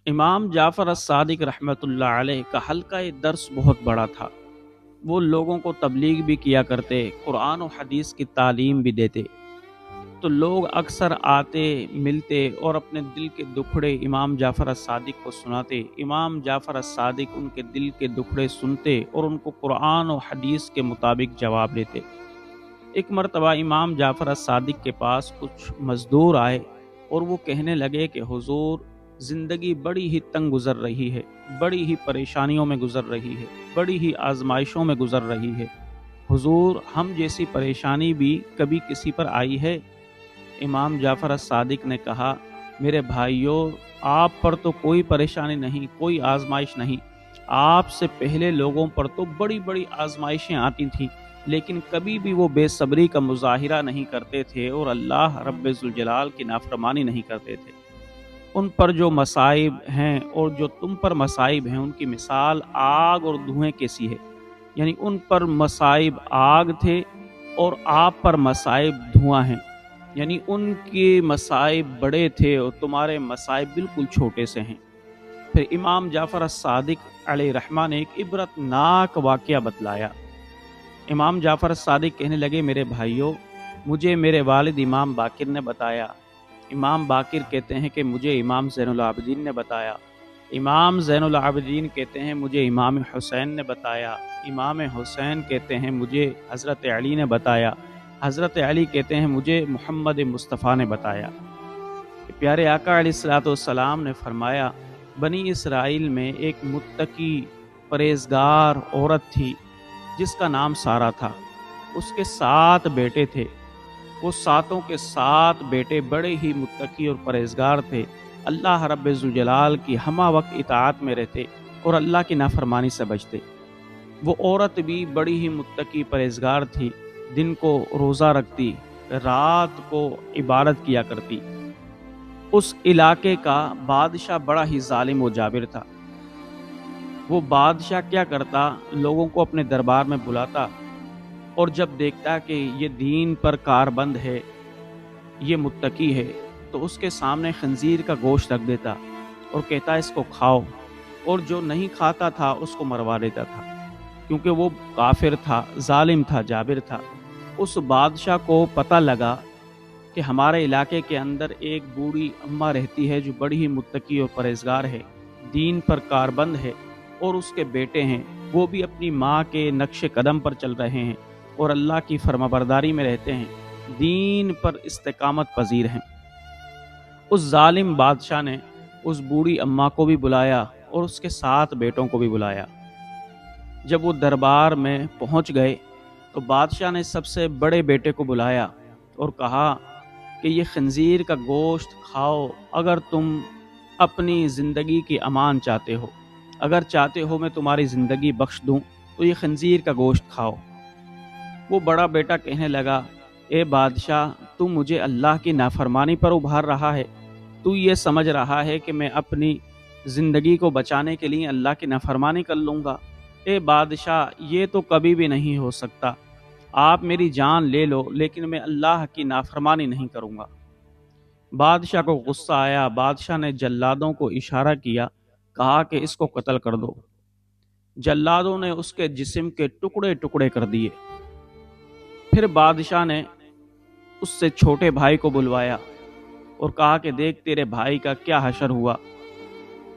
امام جعفر الصادق رحمۃ اللہ علیہ کا حلقہ درس بہت بڑا تھا۔ وہ لوگوں کو تبلیغ بھی کیا کرتے، قرآن و حدیث کی تعلیم بھی دیتے۔ تو لوگ اکثر آتے، ملتے اور اپنے دل کے دکھڑے امام جعفر الصادق کو سناتے۔ امام جعفر الصادق ان کے دل کے دکھڑے سنتے اور ان کو قرآن و حدیث کے مطابق جواب دیتے۔ ایک مرتبہ امام جعفر الصادق کے پاس کچھ مزدور آئے اور وہ کہنے لگے کہ حضور، زندگی بڑی ہی تنگ گزر رہی ہے، بڑی ہی پریشانیوں میں گزر رہی ہے، بڑی ہی آزمائشوں میں گزر رہی ہے۔ حضور، ہم جیسی پریشانی بھی کبھی کسی پر آئی ہے؟ امام جعفر الصادق نے کہا، میرے بھائیوں، آپ پر تو کوئی پریشانی نہیں، کوئی آزمائش نہیں۔ آپ سے پہلے لوگوں پر تو بڑی بڑی آزمائشیں آتی تھیں، لیکن کبھی بھی وہ بے صبری کا مظاہرہ نہیں کرتے تھے اور اللہ رب ذوالجلال کی نافرمانی نہیں کرتے تھے۔ ان پر جو مصائب ہیں اور جو تم پر مصائب ہیں، ان کی مثال آگ اور دھوئیں کیسی ہے۔ یعنی ان پر مصائب آگ تھے اور آپ پر مصائب دھواں ہیں۔ یعنی ان کے مصائب بڑے تھے اور تمہارے مصائب بالکل چھوٹے سے ہیں۔ پھر امام جعفر الصادق علیہ رحمہ نے ایک عبرت ناک واقعہ بتلایا۔ امام جعفر الصادق کہنے لگے، میرے بھائیوں، مجھے میرے والد امام باقر نے بتایا۔ امام باقر کہتے ہیں کہ مجھے امام زین العابدین نے بتایا۔ امام زین العابدین کہتے ہیں مجھے امام حسین نے بتایا۔ امام حسین کہتے ہیں مجھے حضرت علی نے بتایا۔ حضرت علی کہتے ہیں مجھے محمد مصطفیٰ نے بتایا۔ کہ پیارے آقا علیہ الصلوۃ والسلام نے فرمایا، بنی اسرائیل میں ایک متقی پرہیزگار عورت تھی جس کا نام سارہ تھا۔ اس کے 7 بیٹے تھے۔ وہ 7 کے 7 بیٹے بڑے ہی متقی اور پرہیزگار تھے، اللہ رب ذوالجلال کی ہمہ وقت اطاعت میں رہتے اور اللہ کی نافرمانی سے بچتے۔ وہ عورت بھی بڑی ہی متقی پرہیزگار تھی، دن کو روزہ رکھتی، رات کو عبادت کیا کرتی۔ اس علاقے کا بادشاہ بڑا ہی ظالم و جابر تھا۔ وہ بادشاہ کیا کرتا، لوگوں کو اپنے دربار میں بلاتا اور جب دیکھتا کہ یہ دین پر کاربند ہے، یہ متقی ہے، تو اس کے سامنے خنزیر کا گوشت رکھ دیتا اور کہتا اس کو کھاؤ، اور جو نہیں کھاتا تھا اس کو مروا دیتا تھا، کیونکہ وہ کافر تھا، ظالم تھا، جابر تھا۔ اس بادشاہ کو پتہ لگا کہ ہمارے علاقے کے اندر ایک بوڑھی اماں رہتی ہے جو بڑی ہی متقی اور پرہیزگار ہے، دین پر کاربند ہے، اور اس کے بیٹے ہیں، وہ بھی اپنی ماں کے نقش قدم پر چل رہے ہیں اور اللہ کی فرمانبرداری میں رہتے ہیں، دین پر استقامت پذیر ہیں۔ اس ظالم بادشاہ نے اس بوڑھی اماں کو بھی بلایا اور اس کے 7 بیٹوں کو بھی بلایا۔ جب وہ دربار میں پہنچ گئے تو بادشاہ نے سب سے بڑے بیٹے کو بلایا اور کہا کہ یہ خنزیر کا گوشت کھاؤ، اگر تم اپنی زندگی کی امان چاہتے ہو، اگر چاہتے ہو میں تمہاری زندگی بخش دوں تو یہ خنزیر کا گوشت کھاؤ۔ وہ بڑا بیٹا کہنے لگا، اے بادشاہ، تو مجھے اللہ کی نافرمانی پر ابھار رہا ہے، تو یہ سمجھ رہا ہے کہ میں اپنی زندگی کو بچانے کے لیے اللہ کی نافرمانی کر لوں گا؟ اے بادشاہ، یہ تو کبھی بھی نہیں ہو سکتا۔ آپ میری جان لے لو لیکن میں اللہ کی نافرمانی نہیں کروں گا۔ بادشاہ کو غصہ آیا، بادشاہ نے جلادوں کو اشارہ کیا، کہا کہ اس کو قتل کر دو۔ جلادوں نے اس کے جسم کے ٹکڑے ٹکڑے کر دیے۔ پھر بادشاہ نے اس سے چھوٹے بھائی کو بلوایا اور کہا کہ دیکھ تیرے بھائی کا کیا حشر ہوا،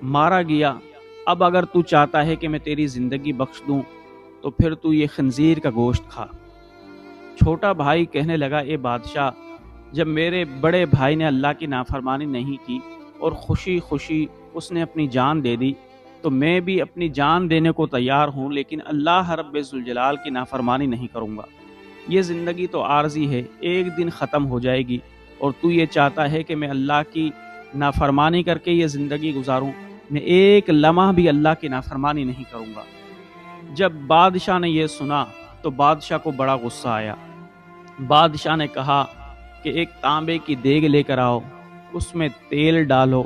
مارا گیا۔ اب اگر تو چاہتا ہے کہ میں تیری زندگی بخش دوں تو پھر تو یہ خنزیر کا گوشت کھا۔ چھوٹا بھائی کہنے لگا، اے بادشاہ، جب میرے بڑے بھائی نے اللہ کی نافرمانی نہیں کی اور خوشی خوشی اس نے اپنی جان دے دی، تو میں بھی اپنی جان دینے کو تیار ہوں، لیکن اللہ رب ذوالجلال کی نافرمانی نہیں کروں گا۔ یہ زندگی تو عارضی ہے، ایک دن ختم ہو جائے گی، اور تو یہ چاہتا ہے کہ میں اللہ کی نافرمانی کر کے یہ زندگی گزاروں؟ میں ایک لمحہ بھی اللہ کی نافرمانی نہیں کروں گا۔ جب بادشاہ نے یہ سنا تو بادشاہ کو بڑا غصہ آیا۔ بادشاہ نے کہا کہ ایک تانبے کی دیگ لے کر آؤ، اس میں تیل ڈالو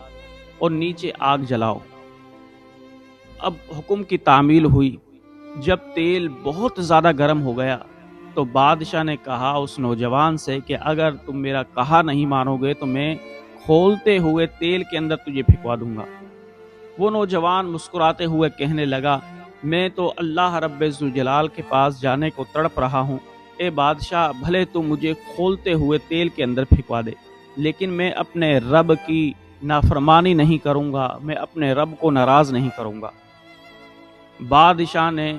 اور نیچے آگ جلاؤ۔ اب حکم کی تعمیل ہوئی۔ جب تیل بہت زیادہ گرم ہو گیا تو بادشاہ نے کہا اس نوجوان سے کہ اگر تم میرا کہا نہیں مانو گے تو میں کھولتے ہوئے تیل کے اندر تجھے پھینکوا دوں گا۔ وہ نوجوان مسکراتے ہوئے کہنے لگا، میں تو اللہ رب ذوالجلال کے پاس جانے کو تڑپ رہا ہوں۔ اے بادشاہ، بھلے تو مجھے کھولتے ہوئے تیل کے اندر پھینکوا دے، لیکن میں اپنے رب کی نافرمانی نہیں کروں گا، میں اپنے رب کو ناراض نہیں کروں گا۔ بادشاہ نے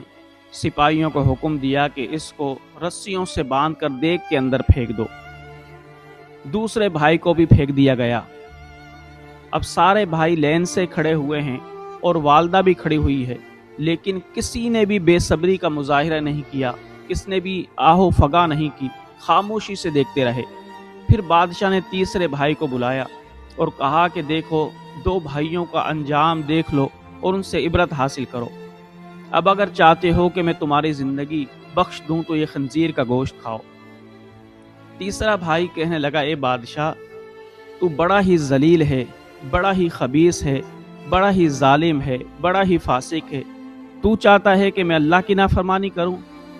سپاہیوں کو حکم دیا کہ اس کو رسیوں سے باندھ کر دیگ کے اندر پھینک دو۔ دوسرے بھائی کو بھی پھینک دیا گیا۔ اب سارے بھائی لین سے کھڑے ہوئے ہیں اور والدہ بھی کھڑی ہوئی ہے، لیکن کسی نے بھی بے صبری کا مظاہرہ نہیں کیا، کس نے بھی آہو فغا نہیں کی، خاموشی سے دیکھتے رہے۔ پھر بادشاہ نے تیسرے بھائی کو بلایا اور کہا کہ دیکھو، دو بھائیوں کا انجام دیکھ لو اور ان سے عبرت حاصل کرو۔ اب اگر چاہتے ہو کہ میں تمہاری زندگی بخش دوں تو یہ خنزیر کا گوشت کھاؤ۔ تیسرا بھائی کہنے لگا، اے بادشاہ، تو بڑا ہی ذلیل ہے، بڑا ہی خبیث ہے، بڑا ہی ظالم ہے، بڑا ہی فاسق ہے۔ تو چاہتا ہے کہ میں اللہ کی نافرمانی کروں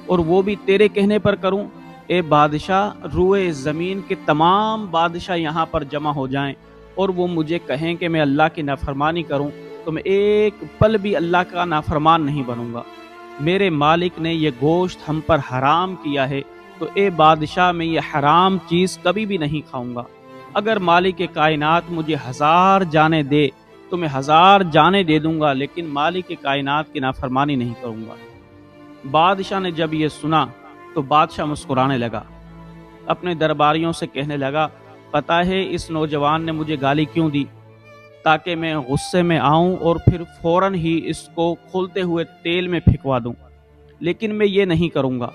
اور وہ بھی تیرے کہنے پر کروں؟ اے بادشاہ، روئے زمین کے تمام بادشاہ یہاں پر جمع ہو جائیں اور وہ مجھے کہیں کہ میں اللہ کی نافرمانی کروں تو میں ایک پل بھی اللہ کا نافرمان نہیں بنوں گا۔ میرے مالک نے یہ گوشت ہم پر حرام کیا ہے، تو اے بادشاہ، میں یہ حرام چیز کبھی بھی نہیں کھاؤں گا۔ اگر مالک کائنات مجھے 1000 جانیں دے تو میں 1000 جانیں دے دوں گا، لیکن مالک کائنات کی نافرمانی نہیں کروں گا۔ بادشاہ نے جب یہ سنا تو بادشاہ مسکرانے لگا، اپنے درباریوں سے کہنے لگا، پتہ ہے اس نوجوان نے مجھے گالی کیوں دی؟ تاکہ میں غصے میں آؤں اور پھر فوراً ہی اس کو کھولتے ہوئے تیل میں پھینکوا دوں، لیکن میں یہ نہیں کروں گا،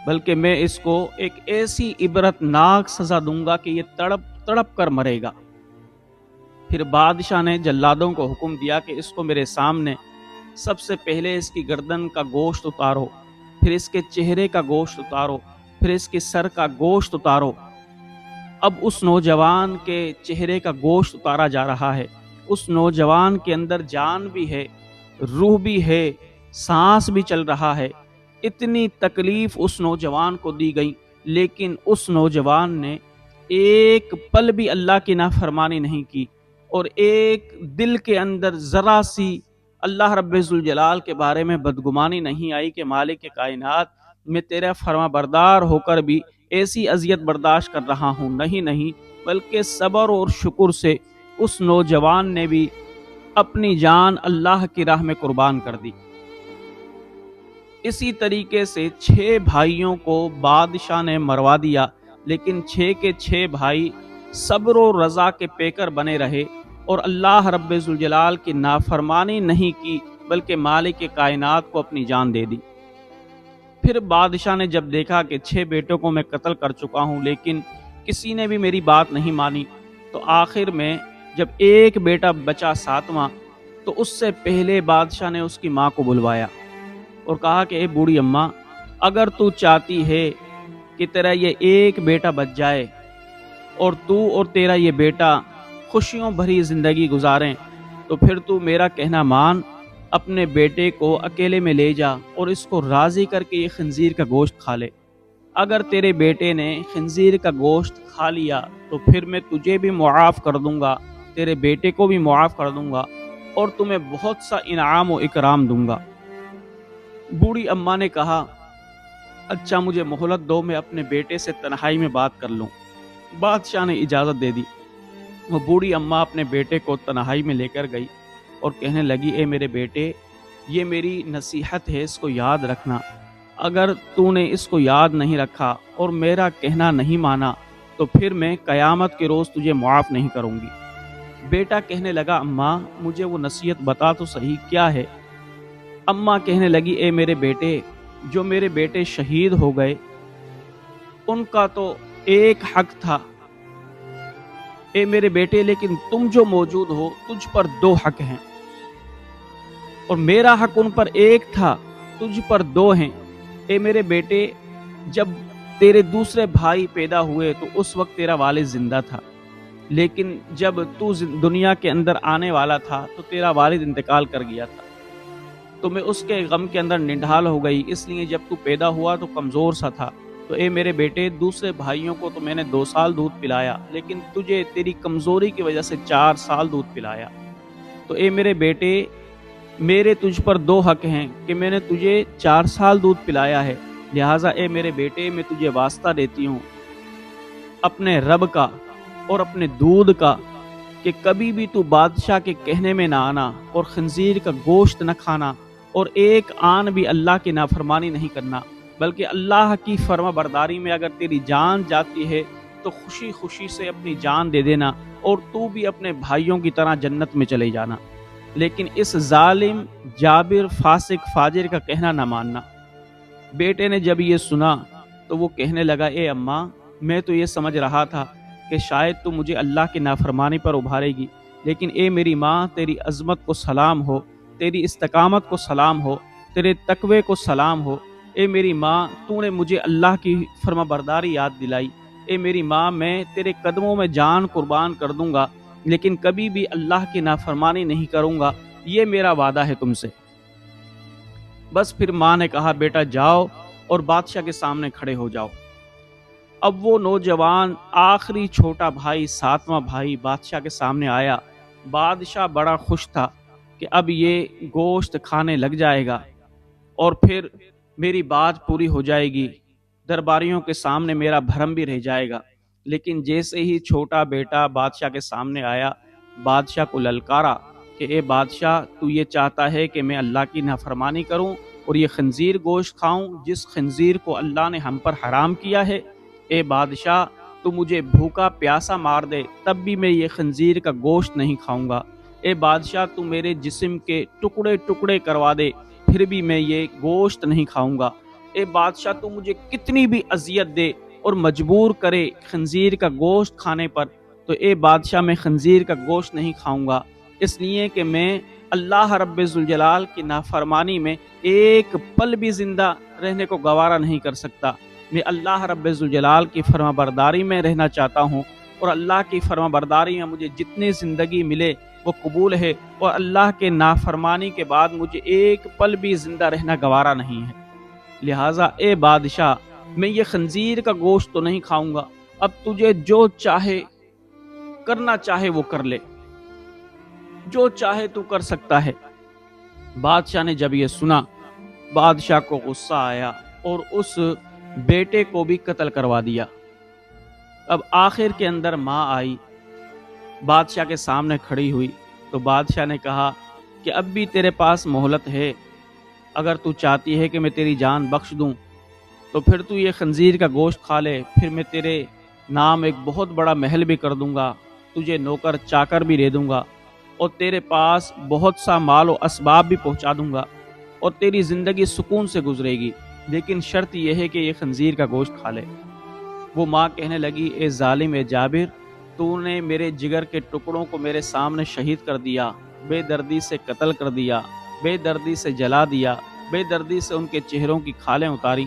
بلکہ میں اس کو ایک ایسی عبرت ناک سزا دوں گا کہ یہ تڑپ تڑپ کر مرے گا۔ پھر بادشاہ نے جلادوں کو حکم دیا کہ اس کو میرے سامنے سب سے پہلے اس کی گردن کا گوشت اتارو، پھر اس کے چہرے کا گوشت اتارو، پھر اس کے سر کا گوشت اتارو۔ اب اس نوجوان کے چہرے کا گوشت اتارا جا رہا ہے۔ اس نوجوان کے اندر جان بھی ہے، روح بھی ہے، سانس بھی چل رہا ہے۔ اتنی تکلیف اس نوجوان کو دی گئی، لیکن اس نوجوان نے ایک پل بھی اللہ کی نافرمانی نہیں کی، اور ایک دل کے اندر ذرا سی اللہ رب ذوالجلال کے بارے میں بدگمانی نہیں آئی کہ مالک کائنات، میں تیرا فرما بردار ہو کر بھی ایسی اذیت برداشت کر رہا ہوں۔ نہیں، بلکہ صبر اور شکر سے اس نوجوان نے بھی اپنی جان اللہ کی راہ میں قربان کر دی۔ اسی طریقے سے 6 بھائیوں کو بادشاہ نے مروا دیا، لیکن 6 کے 6 بھائی صبر و رضا کے پیکر بنے رہے اور اللہ رب ذوالجلال کی نافرمانی نہیں کی، بلکہ مالک کائنات کو اپنی جان دے دی۔ پھر بادشاہ نے جب دیکھا کہ 6 بیٹوں کو میں قتل کر چکا ہوں، لیکن کسی نے بھی میری بات نہیں مانی، تو آخر میں جب ایک بیٹا بچا 7واں، تو اس سے پہلے بادشاہ نے اس کی ماں کو بلوایا اور کہا کہ اے بوڑھی اماں، اگر تو چاہتی ہے کہ تیرا یہ ایک بیٹا بچ جائے اور تو اور تیرا یہ بیٹا خوشیوں بھری زندگی گزاریں، تو پھر تو میرا کہنا مان، اپنے بیٹے کو اکیلے میں لے جا اور اس کو راضی کر کے یہ خنزیر کا گوشت کھا لے۔ اگر تیرے بیٹے نے خنزیر کا گوشت کھا لیا تو پھر میں تجھے بھی معاف کر دوں گا، تیرے بیٹے کو بھی معاف کر دوں گا اور تمہیں بہت سا انعام و اکرام دوں گا۔ بوڑھی اماں نے کہا، اچھا مجھے مہلت دو، میں اپنے بیٹے سے تنہائی میں بات کر لوں۔ بادشاہ نے اجازت دے دی۔ وہ بوڑھی اماں اپنے بیٹے کو تنہائی میں لے کر گئی اور کہنے لگی، اے میرے بیٹے، یہ میری نصیحت ہے، اس کو یاد رکھنا۔ اگر تو نے اس کو یاد نہیں رکھا اور میرا کہنا نہیں مانا تو پھر میں قیامت کے روز تجھے معاف نہیں کروں گی۔ بیٹا کہنے لگا، اماں مجھے وہ نصیحت بتا تو صحیح، کیا ہے؟ اماں کہنے لگی، اے میرے بیٹے، جو میرے بیٹے شہید ہو گئے ان کا تو ایک حق تھا، اے میرے بیٹے، لیکن تم جو موجود ہو تجھ پر 2 حق ہیں، اور میرا حق ان پر ایک تھا، تجھ پر 2 ہیں۔ اے میرے بیٹے، جب تیرے دوسرے بھائی پیدا ہوئے تو اس وقت تیرا والد زندہ تھا، لیکن جب تو دنیا کے اندر آنے والا تھا تو تیرا والد انتقال کر گیا تھا، تو میں اس کے غم کے اندر نڈھال ہو گئی، اس لیے جب تو پیدا ہوا تو کمزور سا تھا، تو اے میرے بیٹے، دوسرے بھائیوں کو تو میں نے 2 سال دودھ پلایا، لیکن تجھے تیری کمزوری کی وجہ سے 4 سال دودھ پلایا۔ تو اے میرے بیٹے، میرے تجھ پر دو حق ہیں کہ میں نے تجھے 4 سال دودھ پلایا ہے، لہٰذا اے میرے بیٹے میں تجھے واسطہ دیتی ہوں اپنے رب کا اور اپنے دودھ کا کہ کبھی بھی تو بادشاہ کے کہنے میں نہ آنا اور خنزیر کا گوشت نہ کھانا اور ایک آن بھی اللہ کی نافرمانی نہیں کرنا، بلکہ اللہ کی فرما برداری میں اگر تیری جان جاتی ہے تو خوشی خوشی سے اپنی جان دے دینا اور تو بھی اپنے بھائیوں کی طرح جنت میں چلے جانا، لیکن اس ظالم جابر فاسق فاجر کا کہنا نہ ماننا۔ بیٹے نے جب یہ سنا تو وہ کہنے لگا، اے اماں، میں تو یہ سمجھ رہا تھا کہ شاید تو مجھے اللہ کی نافرمانی پر ابھارے گی، لیکن اے میری ماں، تیری عظمت کو سلام ہو، تیری استقامت کو سلام ہو، تیرے تقوی کو سلام ہو۔ اے میری ماں، تو نے مجھے اللہ کی فرما برداری یاد دلائی۔ اے میری ماں، میں تیرے قدموں میں جان قربان کر دوں گا، لیکن کبھی بھی اللہ کی نافرمانی نہیں کروں گا، یہ میرا وعدہ ہے تم سے۔ بس پھر ماں نے کہا، بیٹا جاؤ اور بادشاہ کے سامنے کھڑے ہو جاؤ۔ اب وہ نوجوان آخری چھوٹا بھائی، 7واں بھائی بادشاہ کے سامنے آیا۔ بادشاہ بڑا خوش تھا کہ اب یہ گوشت کھانے لگ جائے گا اور پھر میری بات پوری ہو جائے گی، درباریوں کے سامنے میرا بھرم بھی رہ جائے گا۔ لیکن جیسے ہی چھوٹا بیٹا بادشاہ کے سامنے آیا، بادشاہ کو للکارا کہ اے بادشاہ، تو یہ چاہتا ہے کہ میں اللہ کی نافرمانی کروں اور یہ خنزیر گوشت کھاؤں جس خنزیر کو اللہ نے ہم پر حرام کیا ہے؟ اے بادشاہ، تو مجھے بھوکا پیاسا مار دے تب بھی میں یہ خنزیر کا گوشت نہیں کھاؤں گا۔ اے بادشاہ، تو میرے جسم کے ٹکڑے ٹکڑے کروا دے پھر بھی میں یہ گوشت نہیں کھاؤں گا۔ اے بادشاہ، تو مجھے کتنی بھی اذیت دے اور مجبور کرے خنزیر کا گوشت کھانے پر، تو اے بادشاہ میں خنزیر کا گوشت نہیں کھاؤں گا، اس لیے کہ میں اللہ رب ذوالجلال کی نافرمانی میں ایک پل بھی زندہ رہنے کو گوارا نہیں کر سکتا۔ میں اللہ رب ذوالجلال کی فرما برداری میں رہنا چاہتا ہوں، اور اللہ کی فرما برداری میں مجھے جتنی زندگی ملے وہ قبول ہے، اور اللہ کے نافرمانی کے بعد مجھے ایک پل بھی زندہ رہنا گوارا نہیں ہے۔ لہٰذا اے بادشاہ، میں یہ خنزیر کا گوشت تو نہیں کھاؤں گا، اب تجھے جو چاہے کرنا چاہے وہ کر لے، جو چاہے تو کر سکتا ہے۔ بادشاہ نے جب یہ سنا، بادشاہ کو غصہ آیا اور اس بیٹے کو بھی قتل کروا دیا۔ اب آخر کے اندر ماں آئی، بادشاہ کے سامنے کھڑی ہوئی تو بادشاہ نے کہا کہ اب بھی تیرے پاس مہلت ہے، اگر تو چاہتی ہے کہ میں تیری جان بخش دوں تو پھر تو یہ خنزیر کا گوشت کھا لے، پھر میں تیرے نام ایک بہت بڑا محل بھی کر دوں گا، تجھے نوکر چاکر بھی دے دوں گا، اور تیرے پاس بہت سا مال و اسباب بھی پہنچا دوں گا، اور تیری زندگی سکون سے گزرے گی، لیکن شرط یہ ہے کہ یہ خنزیر کا گوشت کھا لے۔ وہ ماں کہنے لگی، اے ظالم، اے جابر، تو نے میرے جگر کے ٹکڑوں کو میرے سامنے شہید کر دیا، بے دردی سے قتل کر دیا، بے دردی سے جلا دیا، بے دردی سے ان کے چہروں کی کھالیں اتاری،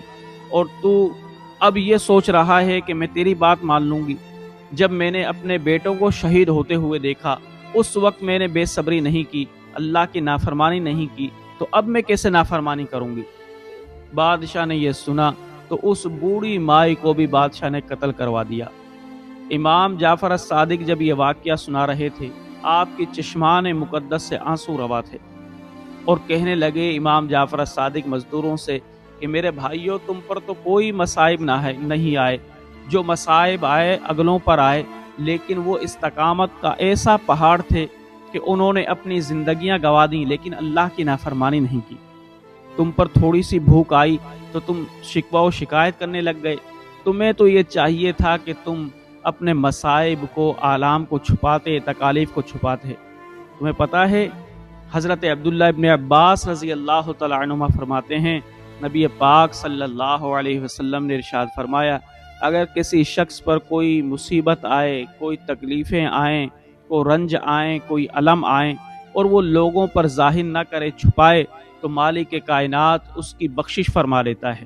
اور تو اب یہ سوچ رہا ہے کہ میں تیری بات مان لوں گی؟ جب میں نے اپنے بیٹوں کو شہید ہوتے ہوئے دیکھا اس وقت میں نے بے صبری نہیں کی، اللہ کی نافرمانی نہیں کی، تو اب میں کیسے نافرمانی کروں گی؟ بادشاہ نے یہ سنا تو اس بوڑھی مائی کو بھی بادشاہ نے قتل کروا دیا۔ امام جعفر الصادق جب یہ واقعہ سنا رہے تھے، آپ کی چشمان مقدس سے آنسو روا تھے، اور کہنے لگے امام جعفر الصادق مزدوروں سے کہ میرے بھائیوں، تم پر تو کوئی مصائب نہیں آئے، جو مصائب آئے اگلوں پر آئے، لیکن وہ استقامت کا ایسا پہاڑ تھے کہ انہوں نے اپنی زندگیاں گوا دیں لیکن اللہ کی نافرمانی نہیں کی۔ تم پر تھوڑی سی بھوک آئی تو تم شکوہ و شکایت کرنے لگ گئے۔ تمہیں تو یہ چاہیے تھا کہ تم اپنے مصائب کو، آلام کو چھپاتے، تکالیف کو چھپاتے۔ تمہیں پتہ ہے حضرت عبداللہ ابن عباس رضی اللہ تعالیٰ عنہما فرماتے ہیں، نبی پاک صلی اللہ علیہ وسلم نے ارشاد فرمایا، اگر کسی شخص پر کوئی مصیبت آئے، کوئی تکلیفیں آئیں، کوئی رنج آئیں، کوئی الم آئیں، اور وہ لوگوں پر ظاہر نہ کرے، چھپائے، تو مالک کائنات اس کی بخشش فرما لیتا ہے۔